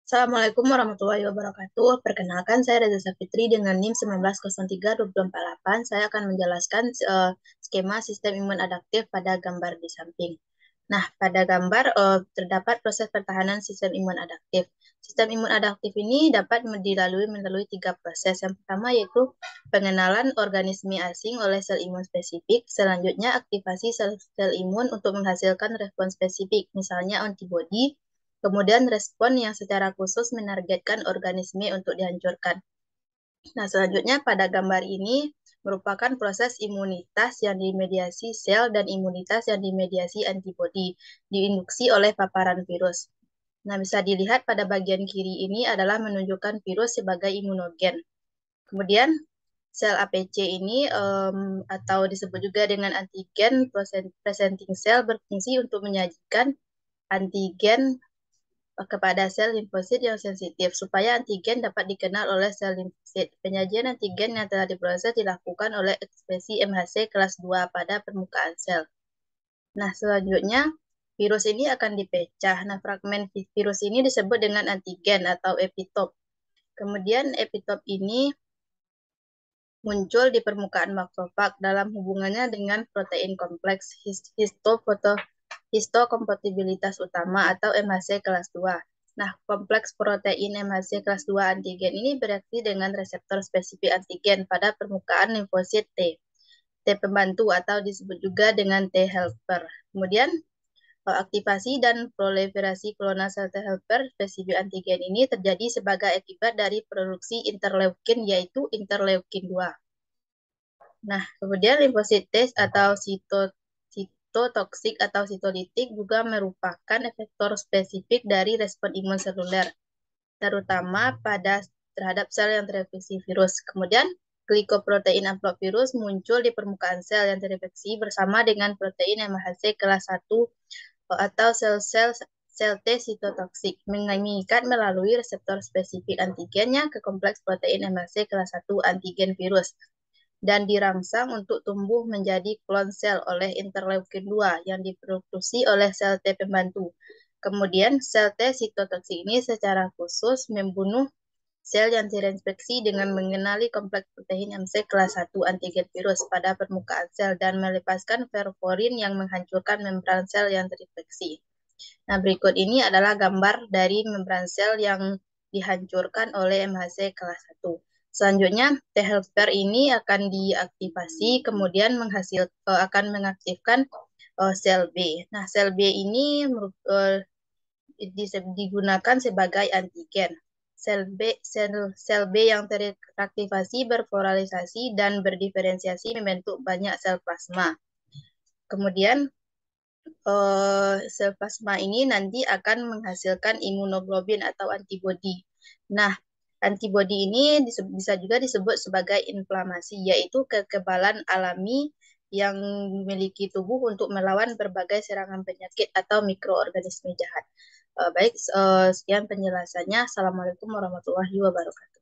Assalamualaikum warahmatullahi wabarakatuh. Perkenalkan, saya Reza Safitri dengan NIM 1903-2248. Saya akan menjelaskan skema sistem imun adaptif pada gambar di samping. Nah, pada gambar terdapat proses pertahanan sistem imun adaptif. Sistem imun adaptif ini dapat melalui tiga proses. Yang pertama yaitu pengenalan organisme asing oleh sel imun spesifik. Selanjutnya, aktivasi sel imun untuk menghasilkan respons spesifik, misalnya antibodi. Kemudian respon yang secara khusus menargetkan organisme untuk dihancurkan. Nah, selanjutnya pada gambar ini merupakan proses imunitas yang dimediasi sel dan imunitas yang dimediasi antibodi, diinduksi oleh paparan virus. Nah, bisa dilihat pada bagian kiri ini adalah menunjukkan virus sebagai imunogen. Kemudian sel APC ini atau disebut juga dengan antigen presenting cell berfungsi untuk menyajikan antigen kepada sel limfosit yang sensitif supaya antigen dapat dikenal oleh sel limfosit. Penyajian antigen yang telah diproses dilakukan oleh ekspresi MHC kelas 2 pada permukaan sel. Nah, selanjutnya virus ini akan dipecah. Nah, fragmen virus ini disebut dengan antigen atau epitop. Kemudian epitop ini muncul di permukaan makrofag dalam hubungannya dengan protein kompleks histokompatibilitas utama atau MHC kelas 2. Nah, kompleks protein MHC kelas 2 antigen ini bereaksi dengan reseptor spesifik antigen pada permukaan limfosit T. T pembantu atau disebut juga dengan T helper. Kemudian aktivasi dan proliferasi klonal sel T helper spesifik antigen ini terjadi sebagai akibat dari produksi interleukin yaitu interleukin 2. Nah, kemudian limfosit T atau sitotoksik atau sitolitik juga merupakan efektor spesifik dari respon imun seluler, terutama terhadap sel yang terinfeksi virus. Kemudian, glikoprotein amplop virus muncul di permukaan sel yang terinfeksi bersama dengan protein MHC kelas 1 atau sel T sitotoksik, mengikat melalui reseptor spesifik antigennya ke kompleks protein MHC kelas 1 antigen virus dan dirangsang untuk tumbuh menjadi klon sel oleh interleukin 2 yang diproduksi oleh sel T pembantu. Kemudian sel T sitotoksik ini secara khusus membunuh sel yang terinfeksi dengan mengenali kompleks protein MC kelas 1 antigen virus pada permukaan sel dan melepaskan perforin yang menghancurkan membran sel yang terinfeksi. Nah, berikut ini adalah gambar dari membran sel yang dihancurkan oleh MHC kelas 1. Selanjutnya, T helper ini akan diaktifasi, kemudian akan mengaktifkan sel B. Nah, sel B ini digunakan sebagai antigen. Sel B yang teraktivasi berpolarisasi dan berdiferensiasi membentuk banyak sel plasma. Kemudian sel plasma ini nanti akan menghasilkan imunoglobin atau antibodi. Nah, antibodi ini bisa juga disebut sebagai inflamasi, yaitu kekebalan alami yang memiliki tubuh untuk melawan berbagai serangan penyakit atau mikroorganisme jahat. Baik, sekian penjelasannya. Assalamualaikum warahmatullahi wabarakatuh.